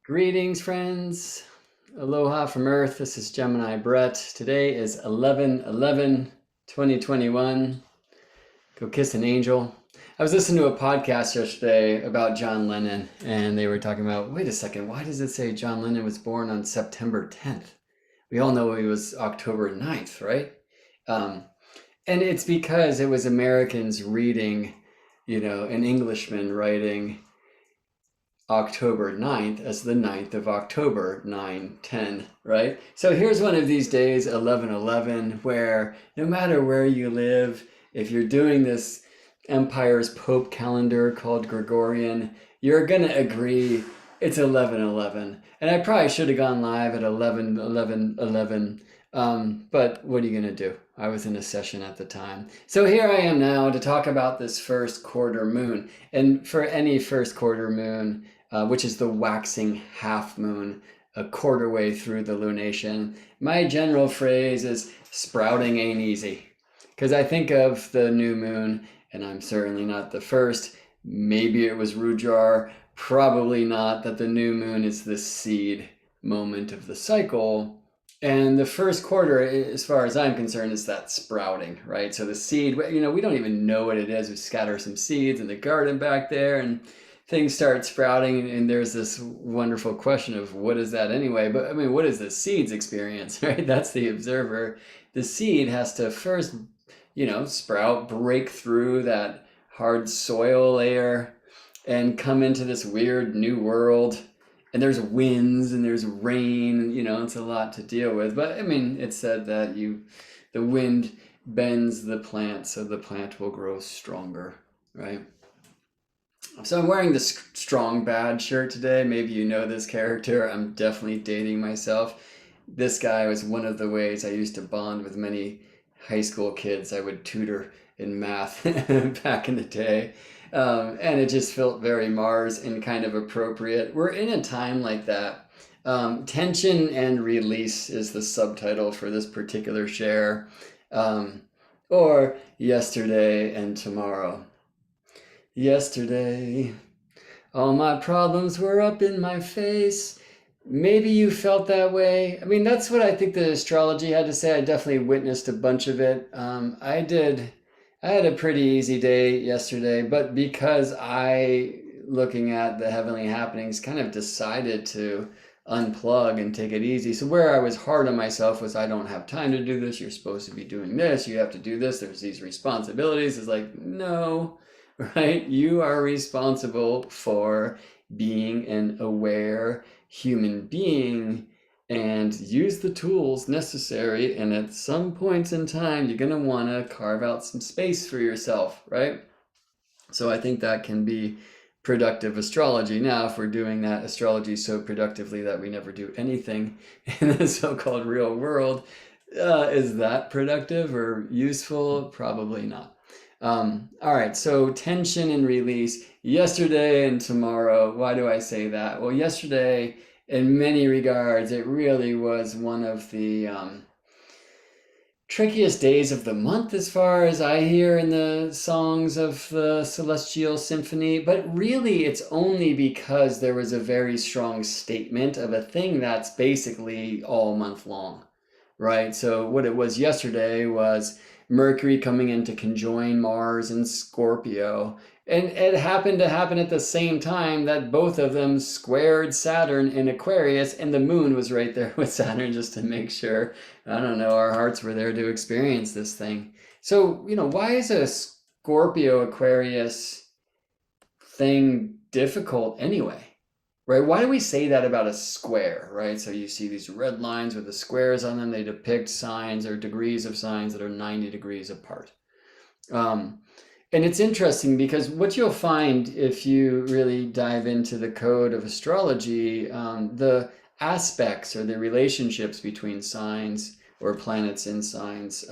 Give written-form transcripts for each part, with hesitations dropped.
Greetings, friends. Aloha from Earth. This is Gemini Brett. Today is 11/11/2021. Go kiss an angel. I was listening to a podcast yesterday about John Lennon, and they were talking about, wait a second, why does it say John Lennon was born on September 10th? We all know he was October 9th, right? And it's because it was Americans reading, an Englishman writing October 9th as the 9th of October, 9/10, right? So here's one of these days, 11/11, where no matter where you live, if you're doing this Empire's Pope calendar called Gregorian, you're going to agree it's 11/11. And I probably should have gone live at 11/11/11, but what are you going to do? I was in a session at the time. So here I am now to talk about this first quarter moon. And for any first quarter moon, which is the waxing half moon, a quarter way through the lunation, my general phrase is sprouting ain't easy. Because I think of the new moon, and I'm certainly not the first. Maybe it was Rujar, probably not, that the new moon is the seed moment of the cycle. And the first quarter, as far as I'm concerned, is that sprouting, right? So the seed, we don't even know what it is. We scatter some seeds in the garden back there, and things start sprouting, and there's this wonderful question of what is that anyway? But I mean, what is the seed's experience, right? That's the observer. The seed has to first, sprout, break through that hard soil layer and come into this weird new world. And there's winds and there's rain, it's a lot to deal with. But I mean, it's said that the wind bends the plant so the plant will grow stronger, right? So I'm wearing the Strong Bad shirt today. Maybe you know this character. I'm definitely dating myself. This guy was one of the ways I used to bond with many high school kids I would tutor in math back in the day. And it just felt very Mars and kind of appropriate. We're in a time like that. Tension and Release is the subtitle for this particular share. Or Yesterday and Tomorrow. Yesterday, all my problems were up in my face. Maybe you felt that way. I mean, that's what I think the astrology had to say. I definitely witnessed a bunch of it. I had a pretty easy day yesterday, but because looking at the heavenly happenings, kind of decided to unplug and take it easy. So where I was hard on myself was, I don't have time to do this. You're supposed to be doing this. You have to do this. There's these responsibilities. It's like, no, right? You are responsible for being an aware human being and use the tools necessary. And at some points in time, you're going to want to carve out some space for yourself, right? So I think that can be productive astrology. Now, if we're doing that astrology so productively that we never do anything in the so-called real world, is that productive or useful? Probably not. All right, so tension and release, yesterday and tomorrow. Why do I say that? Well, yesterday, in many regards, it really was one of the trickiest days of the month, as far as I hear in the songs of the Celestial Symphony. But really, it's only because there was a very strong statement of a thing that's basically all month long, right? So what it was yesterday was Mercury coming in to conjoin Mars and Scorpio. And it happened to happen at the same time that both of them squared Saturn in Aquarius, and the moon was right there with Saturn, just to make sure, I don't know, our hearts were there to experience this thing. So, why is a Scorpio Aquarius thing difficult anyway? Right? Why do we say that about a square, right? So you see these red lines with the squares on them. They depict signs or degrees of signs that are 90 degrees apart. And it's interesting because what you'll find if you really dive into the code of astrology, the aspects or the relationships between signs or planets in signs,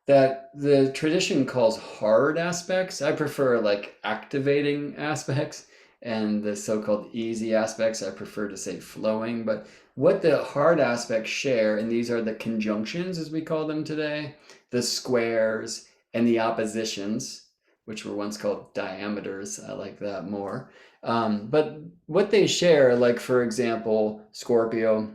that the tradition calls hard aspects. I prefer like activating aspects. And the so-called easy aspects, I prefer to say flowing. But what the hard aspects share, and these are the conjunctions as we call them today, the squares and the oppositions, which were once called diameters. I like that more. But what they share, like for example, Scorpio,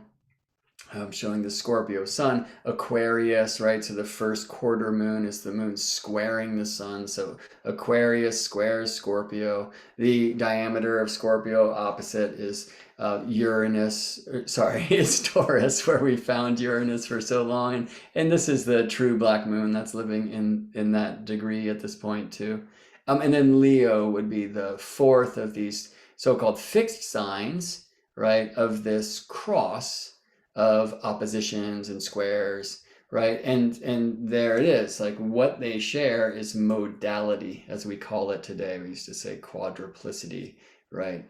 I'm showing the Scorpio sun, Aquarius, right? So the first quarter moon is the moon squaring the sun. So Aquarius squares Scorpio. The diameter of Scorpio opposite is Uranus, sorry, it's Taurus, where we found Uranus for so long. And this is the true black moon that's living in that degree at this point too. And then Leo would be the fourth of these so-called fixed signs, right, of this cross of oppositions and squares, right? And there it is. Like what they share is modality, as we call it today. We used to say quadruplicity, right?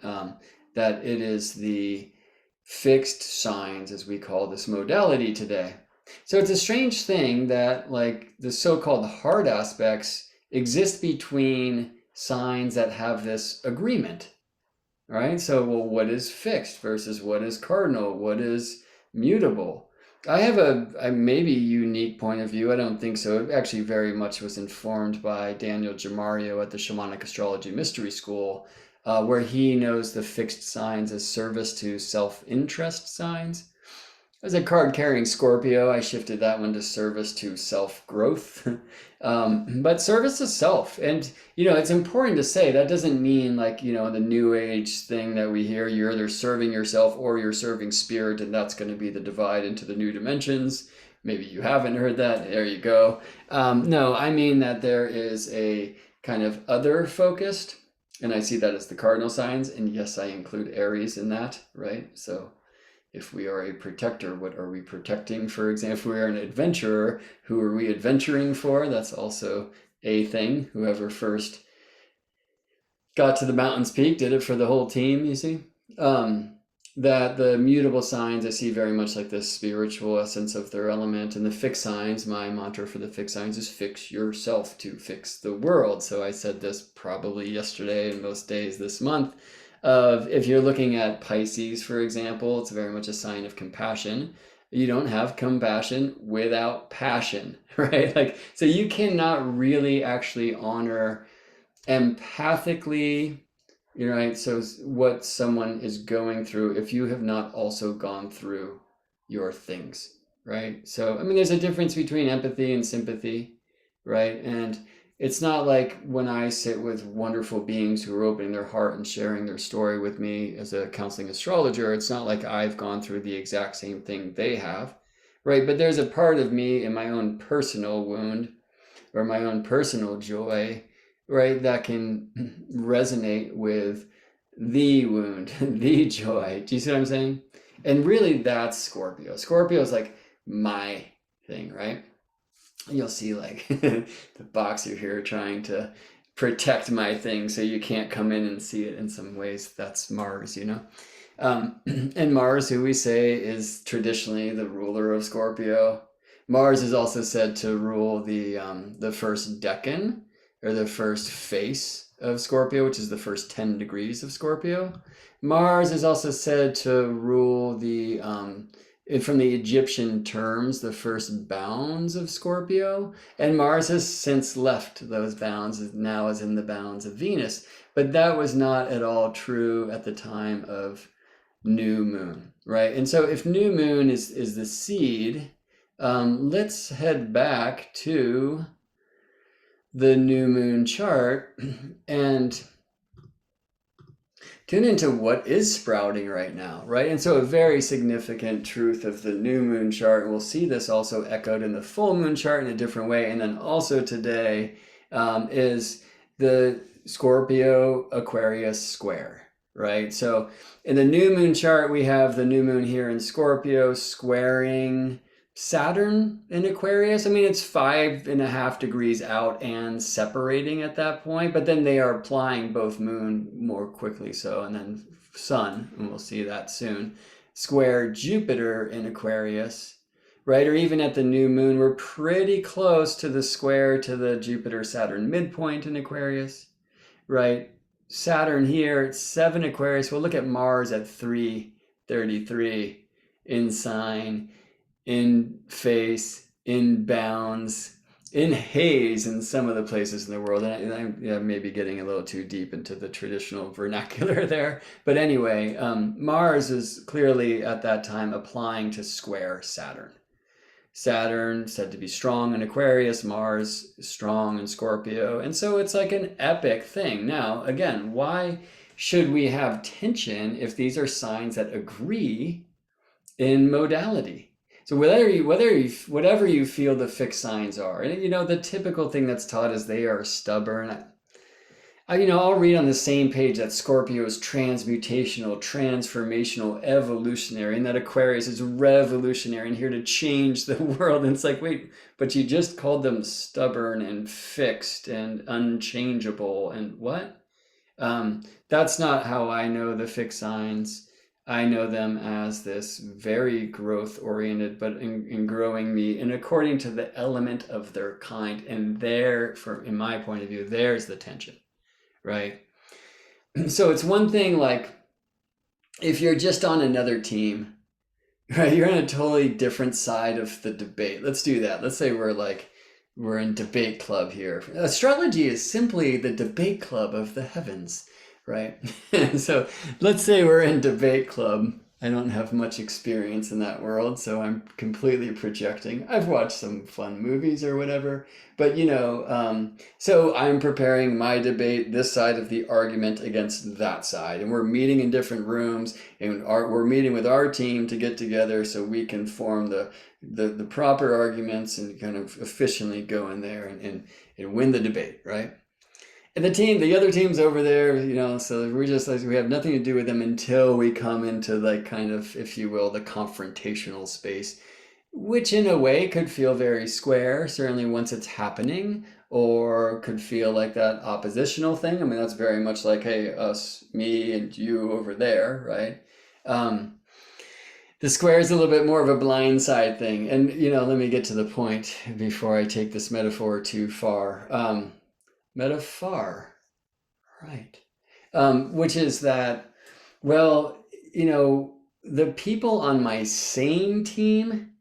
That it is the fixed signs, as we call this modality today. So it's a strange thing that like the so-called hard aspects exist between signs that have this agreement, right? So, well, what is fixed versus what is cardinal? What is mutable? I have a maybe unique point of view. I don't think so. It actually very much was informed by Daniel Gemario at the Shamanic Astrology Mystery School, where he knows the fixed signs as service to self-interest signs. As a card carrying Scorpio, I shifted that one to service to self-growth. But service to self. And, it's important to say that doesn't mean like, the new age thing that we hear, you're either serving yourself or you're serving spirit, and that's going to be the divide into the new dimensions. Maybe you haven't heard that. There you go. No, I mean that there is a kind of other focused, and I see that as the cardinal signs. And yes, I include Aries in that, right? So if we are a protector, what are we protecting? For example, if we are an adventurer, who are we adventuring for? That's also a thing. Whoever first got to the mountain's peak did it for the whole team, you see? That the mutable signs I see very much like the spiritual essence of their element. And the fixed signs, my mantra for the fixed signs is fix yourself to fix the world. So I said this probably yesterday and most days this month. If you're looking at Pisces, for example, it's very much a sign of compassion. You don't have compassion without passion, right? Like, so you cannot really actually honor empathically, right? So what someone is going through if you have not also gone through your things, right? So, I mean, there's a difference between empathy and sympathy, right? And it's not like when I sit with wonderful beings who are opening their heart and sharing their story with me as a counseling astrologer, it's not like I've gone through the exact same thing they have, right? But there's a part of me in my own personal wound or my own personal joy, right, that can resonate with the wound, the joy. Do you see what I'm saying? And really that's Scorpio. Scorpio is like my thing, right? You'll see like the boxer here trying to protect my thing so you can't come in and see it in some ways. That's Mars, and Mars, who we say is traditionally the ruler of Scorpio. Mars is also said to rule the first decan, or the first face of Scorpio, which is the first 10 degrees of Scorpio. Mars is also said to rule from the Egyptian terms, the first bounds of Scorpio. And Mars has since left those bounds, now is in the bounds of Venus. But that was not at all true at the time of new moon, right? And so if new moon is the seed, let's head back to the new moon chart and tune into what is sprouting right now, right? And so a very significant truth of the new moon chart, and we'll see this also echoed in the full moon chart in a different way, and then also today, is the Scorpio Aquarius square, right? So in the new moon chart, we have the new moon here in Scorpio squaring Saturn in Aquarius. I mean, it's 5.5 degrees out and separating at that point, but then they are applying both moon more quickly so, and then sun, and we'll see that soon, square Jupiter in Aquarius, right? Or even at the new moon, we're pretty close to the square to the Jupiter-Saturn midpoint in Aquarius, right? Saturn here at 7 Aquarius. We'll look at Mars at 3:33 in sign, in face, in bounds, in haze in some of the places in the world. And I may be getting a little too deep into the traditional vernacular there. But anyway, Mars is clearly at that time applying to square Saturn. Saturn said to be strong in Aquarius, Mars is strong in Scorpio. And so it's like an epic thing. Now, again, why should we have tension if these are signs that agree in modality? So whatever you feel the fixed signs are, and the typical thing that's taught is they are stubborn. I'll read on the same page that Scorpio is transmutational, transformational, evolutionary, and that Aquarius is revolutionary and here to change the world. And it's like, wait, but you just called them stubborn and fixed and unchangeable and what? That's not how I know the fixed signs. I know them as this very growth-oriented, but in growing me, and according to the element of their kind. And in my point of view, there's the tension, right? So it's one thing, like, if you're just on another team, right? You're on a totally different side of the debate. Let's do that. Let's say we're in debate club here. Astrology is simply the debate club of the heavens. Right? So let's say we're in debate club. I don't have much experience in that world, so I'm completely projecting. I've watched some fun movies or whatever, but so I'm preparing my debate, this side of the argument against that side, and we're meeting in different rooms, and we're meeting with our team to get together so we can form the proper arguments and kind of efficiently go in there and win the debate, right? And the other team's over there, so we're just like, we have nothing to do with them until we come into like kind of, if you will, the confrontational space, which in a way could feel very square, certainly once it's happening, or could feel like that oppositional thing. I mean, that's very much like, hey, us, me, and you over there, right? The square is a little bit more of a blindside thing. And, let me get to the point before I take this metaphor too far. Metaphor, right? Which is that, well, the people on my same team,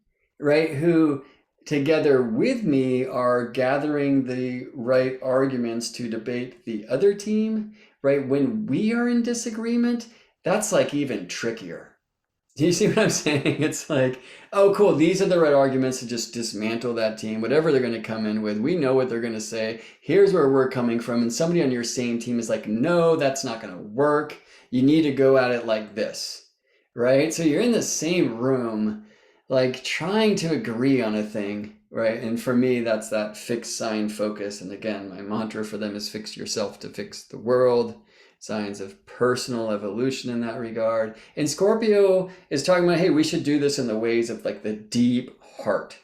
right, who together with me are gathering the right arguments to debate the other team, right? When we are in disagreement, that's like even trickier. Do you see what I'm saying? It's like, oh, cool, these are the right arguments to just dismantle that team, whatever they're going to come in with. We know what they're going to say. Here's where we're coming from. And somebody on your same team is like, no, that's not going to work. You need to go at it like this, right? So you're in the same room, like trying to agree on a thing, right? And for me, that's that fixed sign focus. And again, my mantra for them is fix yourself to fix the world. Signs of personal evolution in that regard. And Scorpio is talking about, hey, we should do this in the ways of like the deep heart,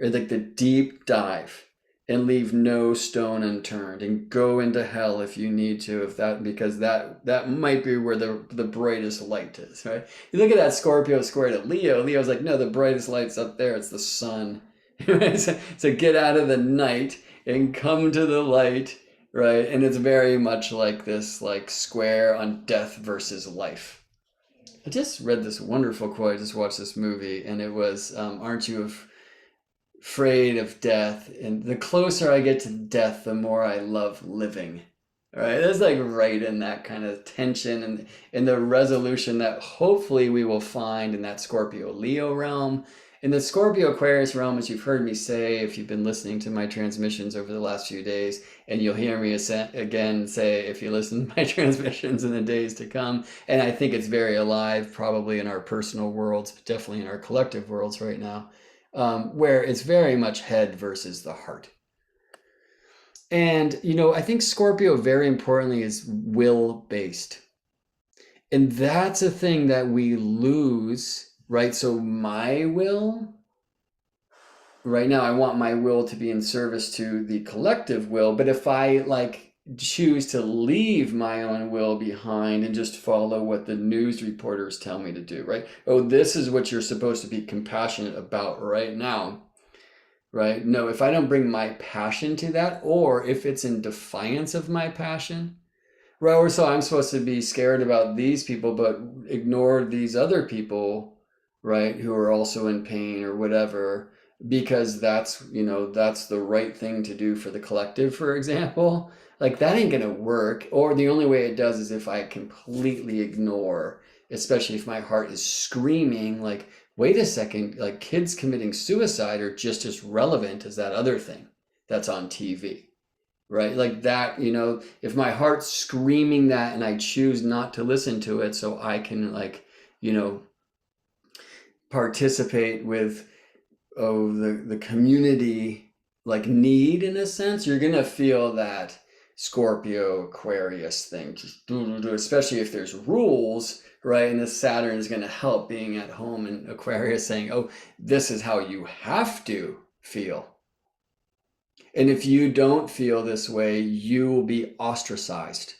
or like the deep dive, and leave no stone unturned, and go into hell if you need to, because that might be where the brightest light is, right? You look at that Scorpio squared at Leo. Leo's like, no, the brightest light's up there. It's the sun. So get out of the night and come to the light. Right, and it's very much like this, like square on death versus life. I just read this wonderful quote. I just watched this movie, and it was, "Aren't you afraid of death? And the closer I get to death, the more I love living." Right, that's like right in that kind of tension and in the resolution that hopefully we will find in that Scorpio Leo realm. In the Scorpio Aquarius realm, as you've heard me say, if you've been listening to my transmissions over the last few days, and you'll hear me again say if you listen to my transmissions in the days to come, and I think it's very alive, probably in our personal worlds, but definitely in our collective worlds right now, where it's very much head versus the heart. And, I think Scorpio, very importantly, is will-based. And that's a thing that we lose. Right, so my will, right now I want my will to be in service to the collective will, but if I choose to leave my own will behind and just follow what the news reporters tell me to do, right? Oh, this is what you're supposed to be compassionate about right now, right? No, if I don't bring my passion to that, or if it's in defiance of my passion, right, or so I'm supposed to be scared about these people, but ignore these other people, right, who are also in pain or whatever, because that's, that's the right thing to do for the collective, for example, like that ain't gonna work. Or the only way it does is if I completely ignore, especially if my heart is screaming, like, wait a second, like kids committing suicide are just as relevant as that other thing that's on TV, right? Like that, if my heart's screaming that and I choose not to listen to it so I can, like, participate with, the community, like, need, in a sense, you're gonna feel that Scorpio Aquarius thing, just especially if there's rules, right? And the Saturn is gonna help, being at home, and Aquarius saying, oh, this is how you have to feel. And if you don't feel this way, you will be ostracized,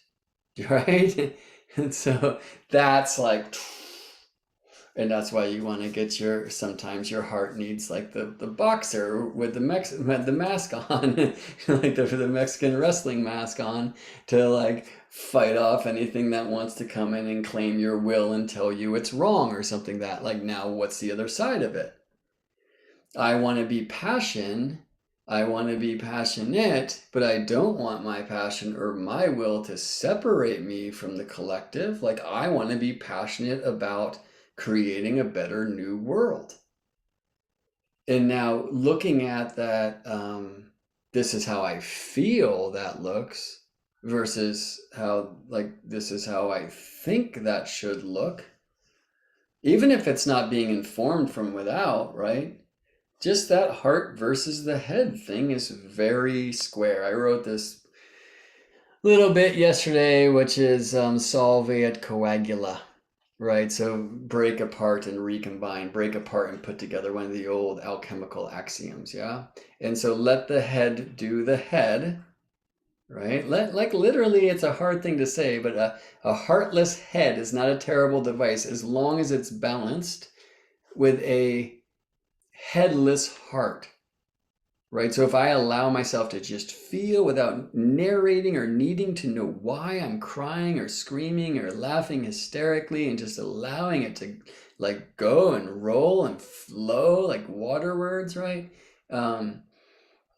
right? And so that's like, and that's why you want to get sometimes your heart needs, like, the boxer with the mask on, like the Mexican wrestling mask on, to, like, fight off anything that wants to come in and claim your will and tell you it's wrong or something. That, like, now what's the other side of it? I want to be passionate, but I don't want my passion or my will to separate me from the collective. Like, I want to be passionate about creating a better new world. And now looking at that, this is how I feel that looks, versus how, like, this is how I think that should look. Even if it's not being informed from without, right? Just that heart versus the head thing is very square. I wrote this little bit yesterday, which is solve et coagula, right? So break apart and recombine, break apart and put together, one of the old alchemical axioms, yeah? And so let the head do the head, right? Like, literally, it's a hard thing to say, but a heartless head is not a terrible device as long as it's balanced with a headless heart, right? So if I allow myself to just feel without narrating or needing to know why I'm crying or screaming or laughing hysterically, and just allowing it to, like, go and roll and flow like water words, right? And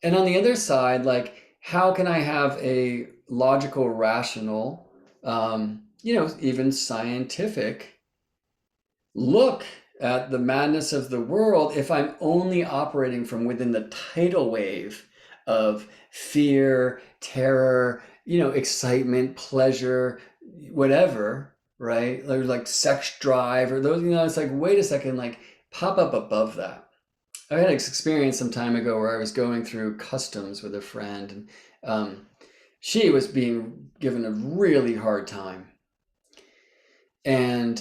on the other side, like, how can I have a logical, rational, even scientific look at the madness of the world if I'm only operating from within the tidal wave of fear, terror, excitement, pleasure, whatever, right? Like sex drive or those, it's like, wait a second, like, pop up above that. I had an experience some time ago where I was going through customs with a friend, and she was being given a really hard time. And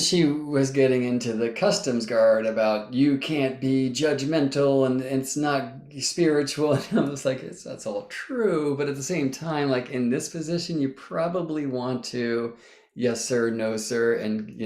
she was getting into the customs guard about, you can't be judgmental and it's not spiritual. And I was like, that's all true, but at the same time, like, in this position, you probably want to, yes sir, no sir, and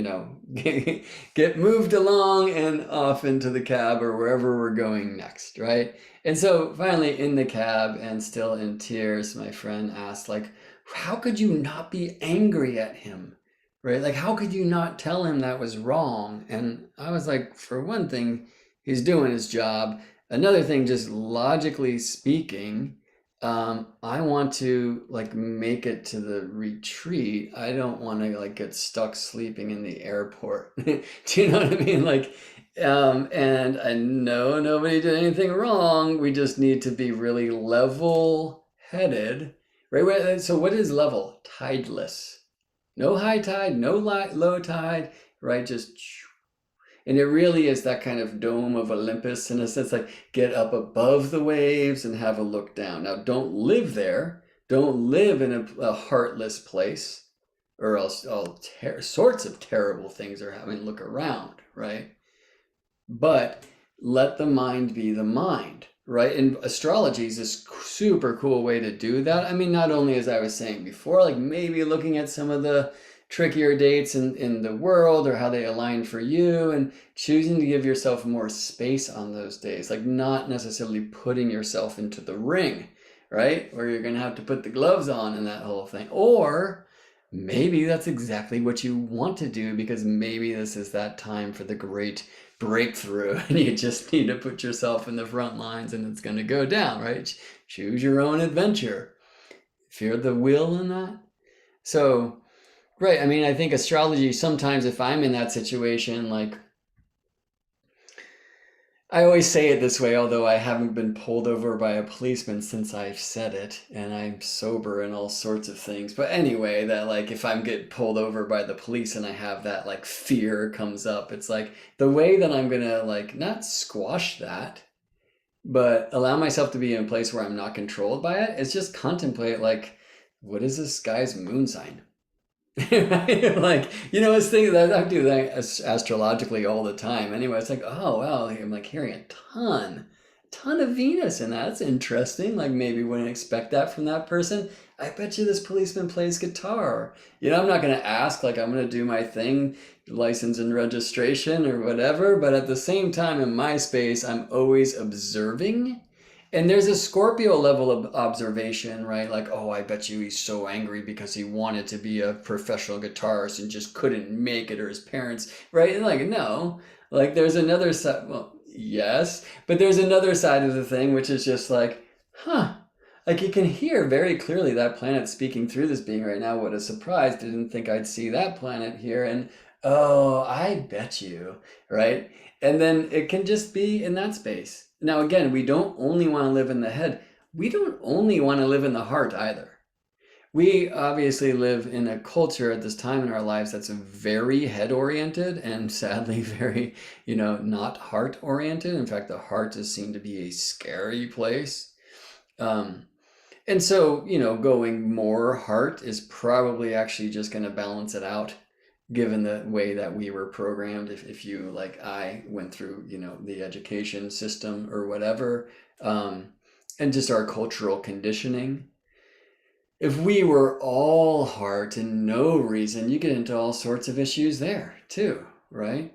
get moved along and off into the cab or wherever we're going next, right? And so finally, in the cab and still in tears, my friend asked, like, how could you not be angry at him? Right? Like, how could you not tell him that was wrong? And I was like, for one thing, he's doing his job. Another thing, just logically speaking, I want to, like, make it to the retreat. I don't want to, like, get stuck sleeping in the airport. Do you know what I mean? Like, and I know nobody did anything wrong. We just need to be really level-headed, right? So what is level? Tideless. No high tide, no low tide, right? Just, and it really is that kind of dome of Olympus, in a sense, like, get up above the waves and have a look down. Now, don't live there. Don't live in a heartless place, or else all sorts of terrible things are happening. Look around, right? But let the mind be the mind, right? And astrology is this super cool way to do that. I mean, not only, as I was saying before, like, maybe looking at some of the trickier dates in the world, or how they align for you, and choosing to give yourself more space on those days, like, not necessarily putting yourself into the ring, right? Where you're going to have to put the gloves on and that whole thing. Or maybe that's exactly what you want to do, because maybe this is that time for the great breakthrough and you just need to put yourself in the front lines and it's going to go down, right? Choose your own adventure. Fear the will in that. So, right, I mean, I think astrology, sometimes if I'm in that situation, like, I always say it this way, although I haven't been pulled over by a policeman since I've said it, and I'm sober and all sorts of things. But anyway, that like if I'm get pulled over by the police and I have that like fear comes up, it's like the way that I'm gonna like not squash that, but allow myself to be in a place where I'm not controlled by it, is just contemplate like, what is this guy's moon sign? Right? Like, it's things that I do that astrologically all the time. Anyway, it's like, oh wow, I'm like hearing a ton of Venus in that. That's interesting. Like maybe wouldn't expect that from that person. I bet you this policeman plays guitar. I'm not gonna ask, like I'm gonna do my thing, license and registration or whatever, but at the same time in my space, I'm always observing. And there's a Scorpio level of observation, right? Like, oh, I bet you he's so angry because he wanted to be a professional guitarist and just couldn't make it, or his parents, right? And like, no, like there's another side. Well, yes, but there's another side of the thing, which is just like, like you can hear very clearly that planet speaking through this being right now. What a surprise. Didn't think I'd see that planet here. And oh, I bet you, right? And then it can just be in that space. Now, again, we don't only want to live in the head. We don't only want to live in the heart either. We obviously live in a culture at this time in our lives that's very head-oriented and sadly very, not heart-oriented. In fact, the heart is seen to be a scary place. And so, going more heart is probably actually just going to balance it out, given the way that we were programmed. If you, like I went through, the education system or whatever, and just our cultural conditioning. If we were all heart and no reason, you get into all sorts of issues there too, right?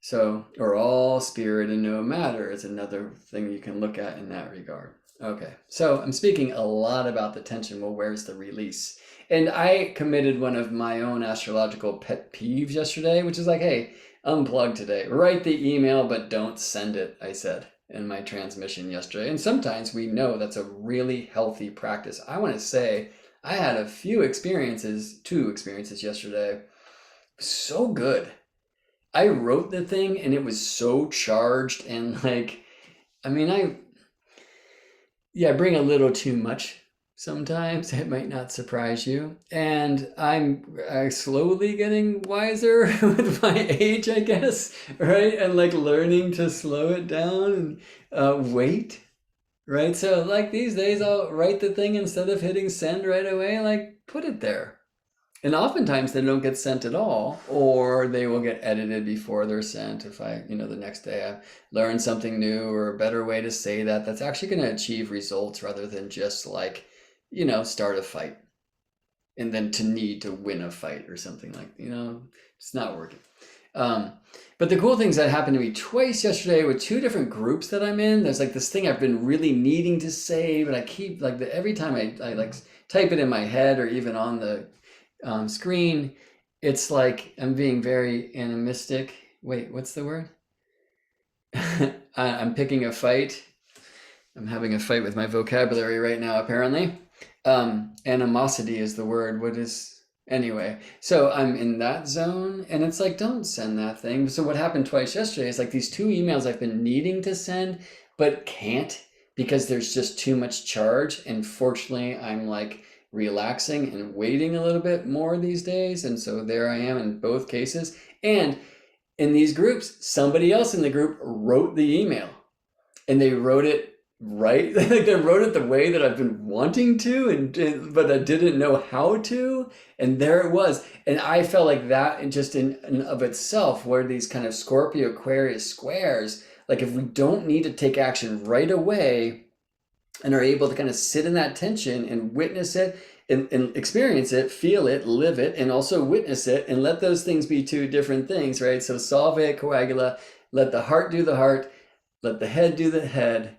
So, or all spirit and no matter is another thing you can look at in that regard. Okay, so I'm speaking a lot about the tension. Well, where's the release? And I committed one of my own astrological pet peeves yesterday, which is like, hey, unplug today. Write the email, but don't send it, I said in my transmission yesterday. And sometimes we know that's a really healthy practice. I want to say I had two experiences yesterday. So good. I wrote the thing and it was so charged and like, I mean, I bring a little too much sometimes. It might not surprise you. And I'm slowly getting wiser with my age, I guess, right? And like learning to slow it down and wait, right? So like these days I'll write the thing instead of hitting send right away, like put it there. And oftentimes they don't get sent at all, or they will get edited before they're sent. If the next day I learn something new or a better way to say that's actually going to achieve results rather than just like, start a fight and then to need to win a fight or something like, it's not working. But the cool things that happened to me twice yesterday with two different groups that I'm in, there's like this thing I've been really needing to say, but I keep like every time I like type it in my head or even on the screen, it's like I'm being very animistic. Wait, what's the word? I'm picking a fight. I'm having a fight with my vocabulary right now, apparently. Animosity is the word. Anyway, so I'm in that zone and it's like, don't send that thing. So what happened twice yesterday is like these two emails I've been needing to send, but can't because there's just too much charge. And fortunately, I'm like relaxing and waiting a little bit more these days. And so there I am in both cases. And in these groups, somebody else in the group wrote the email and they wrote it right. Like they wrote it the way that I've been wanting to, but I didn't know how to. And there it was. And I felt like that and just in of itself, where these kind of Scorpio Aquarius squares, like if we don't need to take action right away, and are able to kind of sit in that tension and witness it and experience it, feel it, live it, and also witness it, and let those things be two different things, right? So solve it, coagula, let the heart do the heart, let the head do the head,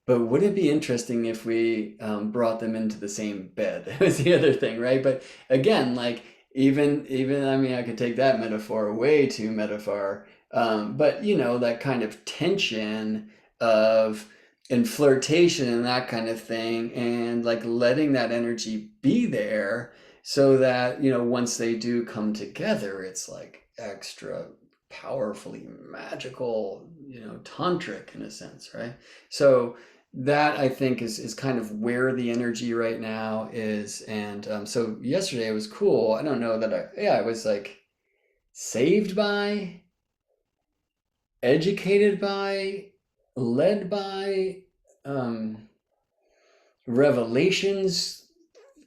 But would it be interesting if we brought them into the same bed? That was the other thing, right? But again, like even I mean, I could take that metaphor way too metaphor. But that kind of tension of and flirtation and that kind of thing, and like letting that energy be there so that once they do come together, it's like extra powerfully magical, tantric in a sense, right? So that I think is kind of where the energy right now is. And so yesterday it was cool. I don't know that I was like saved by, educated by, led by, revelations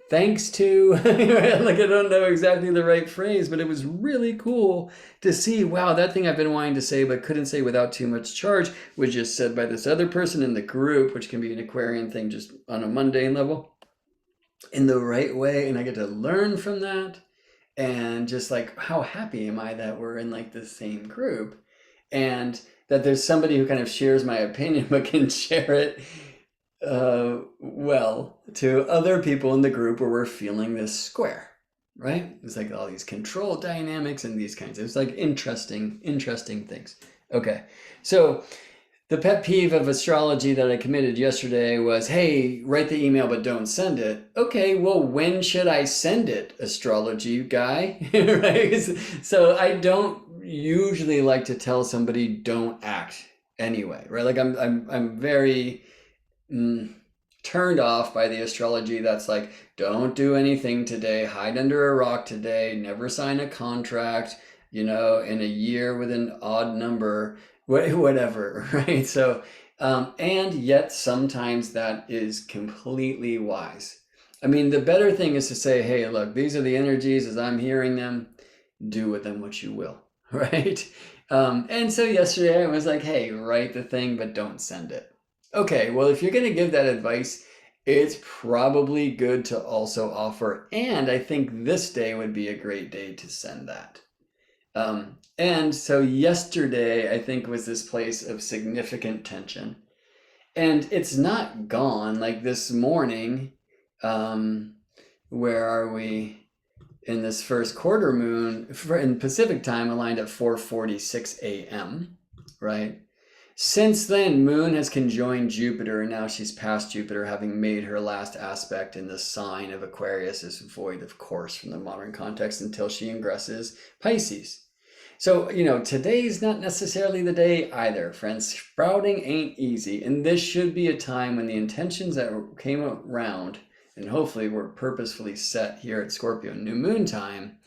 thanks to, like I don't know exactly the right phrase, but it was really cool to see, wow, that thing I've been wanting to say but couldn't say without too much charge was just said by this other person in the group, which can be an Aquarian thing just on a mundane level, in the right way. And I get to learn from that. And just like, how happy am I that we're in like the same group, and that there's somebody who kind of shares my opinion but can share it well to other people in the group where we're feeling this square, right? It's like all these control dynamics and these kinds of, it's like interesting things. Okay, so the pet peeve of astrology that I committed yesterday was, hey, write the email but don't send it. Okay, well, when should I send it, astrology guy? Right? So I don't usually like to tell somebody don't act anyway, right? Like I'm very turned off by the astrology that's like, don't do anything today, hide under a rock today, never sign a contract, in a year with an odd number, whatever, right? So, and yet sometimes that is completely wise. I mean, the better thing is to say, hey, look, these are the energies as I'm hearing them, do with them what you will, right? And so yesterday I was like, hey, write the thing, but don't send it. Okay, well, if you're going to give that advice, it's probably good to also offer, and I think this day would be a great day to send that. And so yesterday, I think, was this place of significant tension. And it's not gone. Like this morning, where are we? In this first quarter moon, in Pacific time, aligned at 4:46 a.m., right? Since then, Moon has conjoined Jupiter, and now she's past Jupiter, having made her last aspect in the sign of Aquarius, is void, of course, from the modern context, until she ingresses Pisces. So, today's not necessarily the day either, friends. Sprouting ain't easy, and this should be a time when the intentions that came around, and hopefully were purposefully set here at Scorpio New Moon time,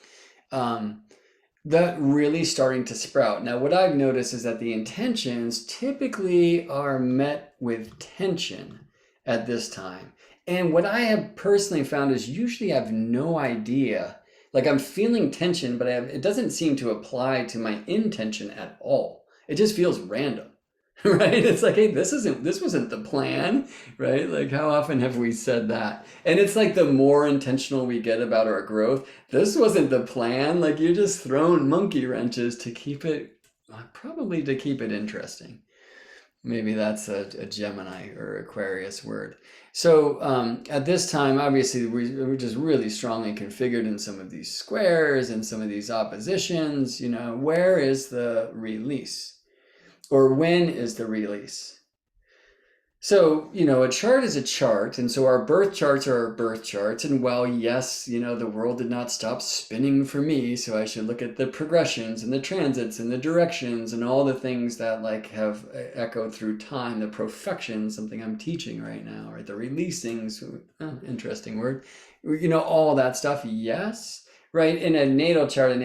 that really starting to sprout. Now, what I've noticed is that the intentions typically are met with tension at this time. And what I have personally found is usually I have no idea. Like I'm feeling tension, but it doesn't seem to apply to my intention at all. It just feels random, right? It's like, hey, this wasn't the plan, right? Like how often have we said that? And it's like the more intentional we get about our growth, this wasn't the plan. Like you're just throwing monkey wrenches to keep it, probably to keep it interesting. Maybe that's a Gemini or Aquarius word. So at this time, obviously, we're just really strongly configured in some of these squares and some of these oppositions. Where is the release? Or when is the release? So, a chart is a chart, and so our birth charts are our birth charts. And while, yes, the world did not stop spinning for me, so I should look at the progressions and the transits and the directions and all the things that like have echoed through time, the profection, something I'm teaching right now, right? The releasings, interesting word, all that stuff, yes, right? In a natal chart's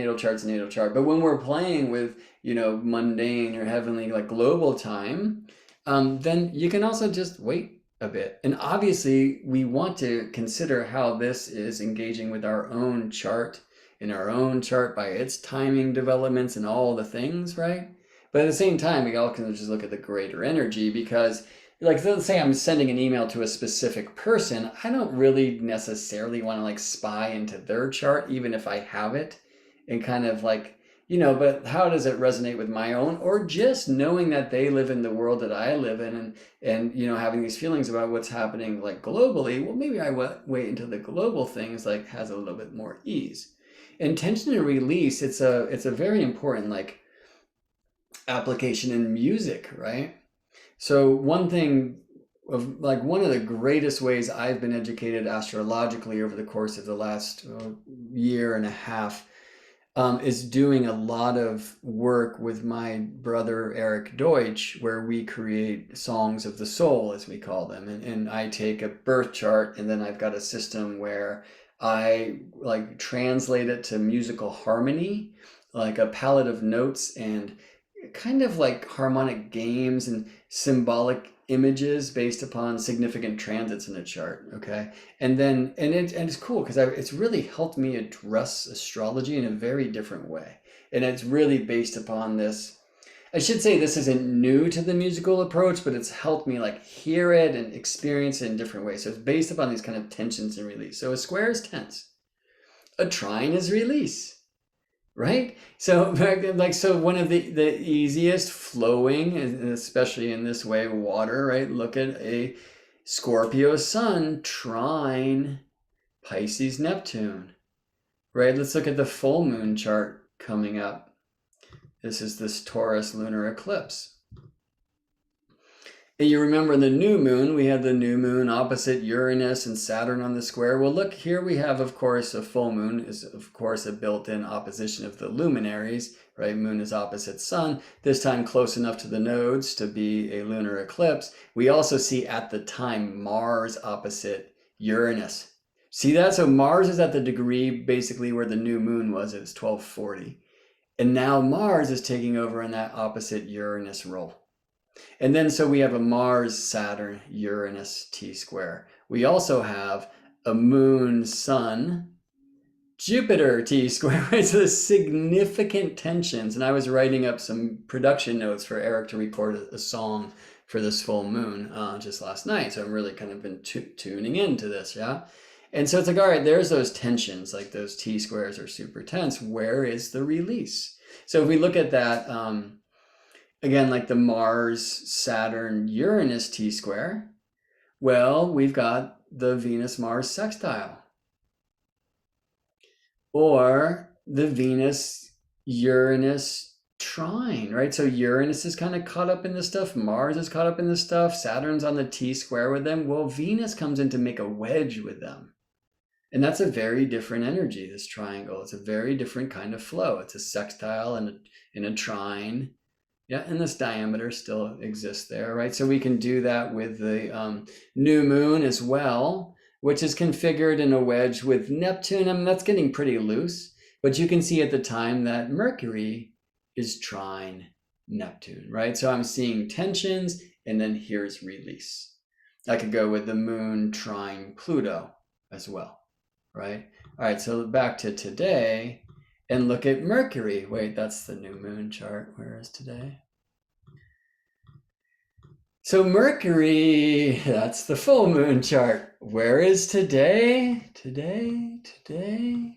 a natal chart. But when we're playing with, mundane or heavenly, like global time, then you can also just wait a bit. And obviously, we want to consider how this is engaging with our own chart, in our own chart by its timing developments and all the things, right? But at the same time, we all can just look at the greater energy because, like, let's say I'm sending an email to a specific person. I don't really necessarily want to like spy into their chart, even if I have it, and kind of like but how does it resonate with my own, or just knowing that they live in the world that I live in, and having these feelings about what's happening like globally. Well, maybe I wait until the global things like has a little bit more ease. Intention and release, it's a very important like application in music, right? So one of the greatest ways I've been educated astrologically over the course of the last year and a half is doing a lot of work with my brother Eric Deutsch, where we create songs of the soul, as we call them. And I take a birth chart, and then I've got a system where I like translate it to musical harmony, like a palette of notes and kind of like harmonic games and symbolic images based upon significant transits in a chart. Okay. And it's cool because it's really helped me address astrology in a very different way. And it's really based upon this. I should say this isn't new to the musical approach, but it's helped me like hear it and experience it in different ways. So it's based upon these kind of tensions and release. So a square is tense, a trine is release. Right? So one of the easiest flowing, and especially in this way, water, right? Look at a Scorpio sun trine Pisces Neptune, right? Let's look at the full moon chart coming up. This is this Taurus lunar eclipse. And you remember the new moon, we had the new moon opposite Uranus and Saturn on the square. Well, look, here we have, of course, a full moon is, of course, a built-in opposition of the luminaries, right? Moon is opposite sun, this time close enough to the nodes to be a lunar eclipse. We also see at the time Mars opposite Uranus. See that? So Mars is at the degree basically where the new moon was. It was 1240. And now Mars is taking over in that opposite Uranus role. And then so we have a Mars, Saturn, Uranus T-square. We also have a Moon, Sun, Jupiter T-square. Right? So there's significant tensions. And I was writing up some production notes for Eric to record a song for this full moon just last night. So I'm really kind of been tuning into this, yeah? And so it's like, all right, there's those tensions, like those T-squares are super tense. Where is the release? So if we look at that, again, like the Mars, Saturn, Uranus T-square, well, we've got the Venus-Mars sextile. Or the Venus-Uranus trine, right? So Uranus is kind of caught up in this stuff. Mars is caught up in this stuff. Saturn's on the T-square with them. Well, Venus comes in to make a wedge with them. And that's a very different energy, this triangle. It's a very different kind of flow. It's a sextile and a trine. Yeah, and this diameter still exists there, right? So we can do that with the new moon as well, which is configured in a wedge with Neptune. I mean, that's getting pretty loose, but you can see at the time that Mercury is trine Neptune, right? So I'm seeing tensions, and then here's release. I could go with the moon trine Pluto as well, right? All right, so back to today. And look at Mercury. Wait, that's the new moon chart. Where is today? So Mercury, that's the full moon chart. Where is today? Today.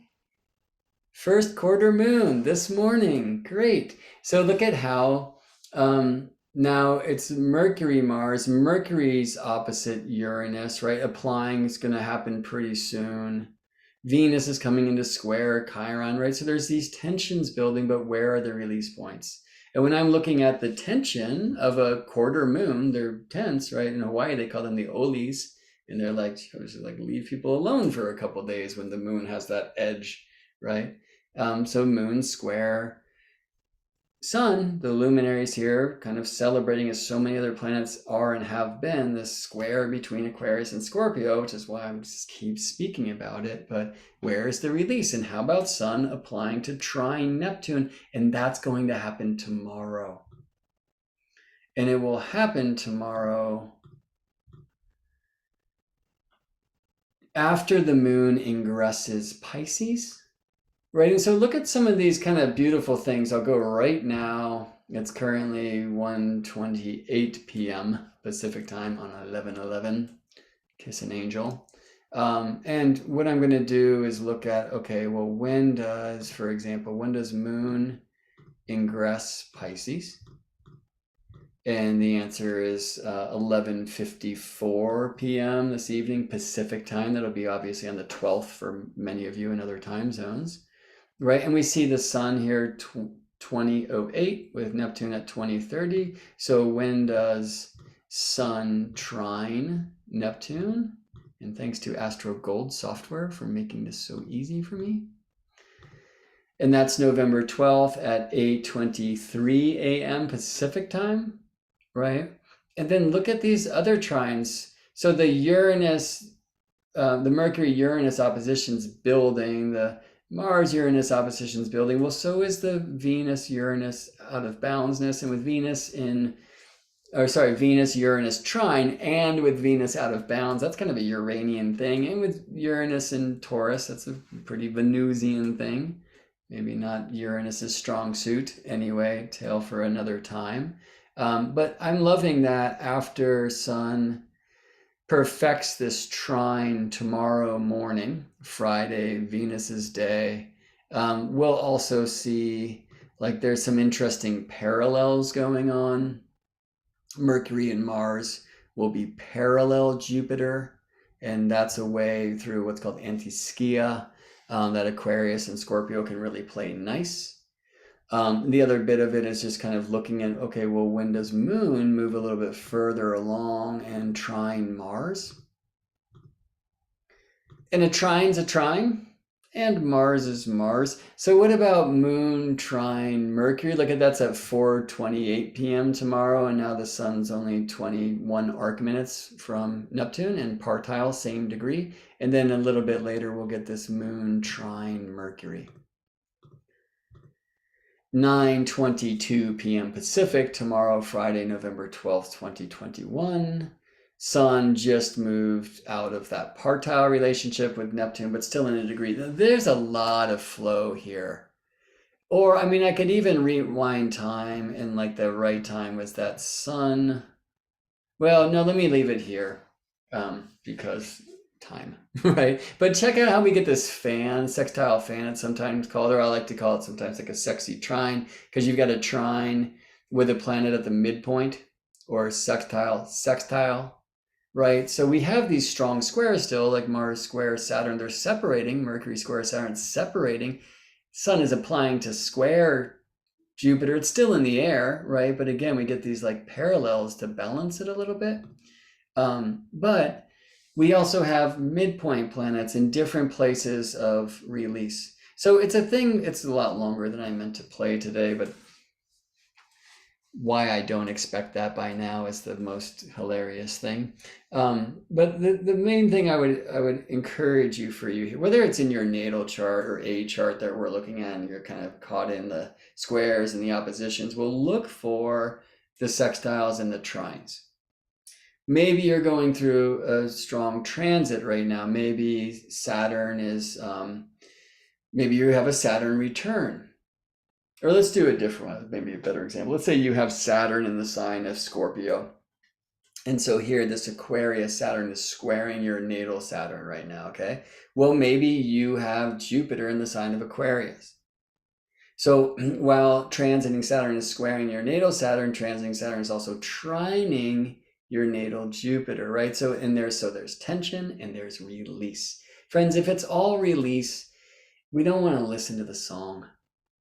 First quarter moon this morning. Great. So look at how now it's Mercury, Mars. Mercury's opposite Uranus, right? Applying is going to happen pretty soon. Venus is coming into square Chiron, right? So there's these tensions building, but where are the release points? And when I'm looking at the tension of a quarter moon, they're tense, right? In Hawaii, they call them the olis. And they're like, leave people alone for a couple of days when the moon has that edge, right? So moon square sun, the luminaries here, kind of celebrating as so many other planets are and have been, this square between Aquarius and Scorpio, which is why I just keep speaking about it. But where is the release? And how about Sun applying to trine Neptune? And that's going to happen tomorrow. And it will happen tomorrow after the moon ingresses Pisces. Right, and so look at some of these kind of beautiful things. I'll go right now. It's currently 1:28 p.m. Pacific time on 11/11. Kiss an angel. And what I'm going to do is look at, okay, well, for example, when does moon ingress Pisces. And the answer is 11:54 p.m. this evening, Pacific time. That'll be obviously on the 12th for many of you in other time zones, right? And we see the sun here 20:08 with Neptune at 20:30. So when does sun trine Neptune? And thanks to Astro Gold software for making this so easy for me. And that's November 12th at 8:23 a.m. Pacific time. Right? And then look at these other trines. So the Uranus, the Mercury-Uranus opposition's building, the Mars-Uranus opposition's building. Well, so is the Venus-Uranus out of boundsness, and with Venus-Uranus trine, and with Venus out of bounds, that's kind of a Uranian thing. And with Uranus in Taurus, that's a pretty Venusian thing. Maybe not Uranus's strong suit. Anyway, tale for another time. But I'm loving that after Sun perfects this trine tomorrow morning, Friday, Venus's day, we'll also see like there's some interesting parallels going on. Mercury and Mars will be parallel Jupiter, and that's a way through what's called anti-skia that Aquarius and Scorpio can really play nice. The other bit of it is just kind of looking at, okay, well, when does Moon move a little bit further along and trine Mars? And a trine's a trine, and Mars is Mars. So what about Moon trine Mercury? Look at that's at 4:28 p.m. tomorrow, and now the sun's only 21 arc minutes from Neptune, and partile, same degree. And then a little bit later, we'll get this Moon trine Mercury. 9:22 p.m. Pacific tomorrow, Friday, November 12th, 2021. Sun just moved out of that partile relationship with Neptune, but still in a degree. There's a lot of flow here. Or, I mean, I could even rewind time, and like the right time was that Sun. Well, no, let me leave it here because time, right? But check out how we get this fan, sextile fan, it's sometimes called, or I like to call it sometimes like a sexy trine, because you've got a trine with a planet at the midpoint, or sextile, right? So we have these strong squares still, like Mars square Saturn, they're separating, Mercury square Saturn separating, Sun is applying to square Jupiter, it's still in the air, right? But again, we get these like parallels to balance it a little bit. But we also have midpoint planets in different places of release. So it's a thing, it's a lot longer than I meant to play today, but why I don't expect that by now is the most hilarious thing. But the main thing I would encourage you for you, whether it's in your natal chart or a chart that we're looking at and you're kind of caught in the squares and the oppositions, we'll look for the sextiles and the trines. Maybe you're going through a strong transit right now. Maybe Saturn is, maybe you have a Saturn return. Or let's do a different one, maybe a better example. Let's say you have Saturn in the sign of Scorpio. And so here, this Aquarius Saturn is squaring your natal Saturn right now, okay? Well, maybe you have Jupiter in the sign of Aquarius. So while transiting Saturn is squaring your natal Saturn, transiting Saturn is also trining your natal Jupiter, right? So there's tension and there's release. Friends, if it's all release, we don't want to listen to the song.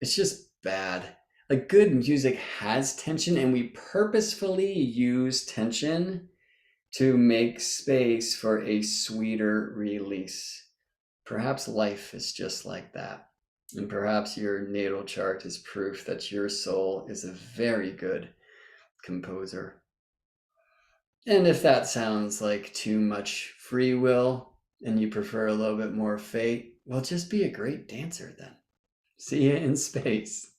It's just bad. Like good music has tension, and we purposefully use tension to make space for a sweeter release. Perhaps life is just like that. And perhaps your natal chart is proof that your soul is a very good composer. And if that sounds like too much free will and you prefer a little bit more fate, well, just be a great dancer then. See you in space.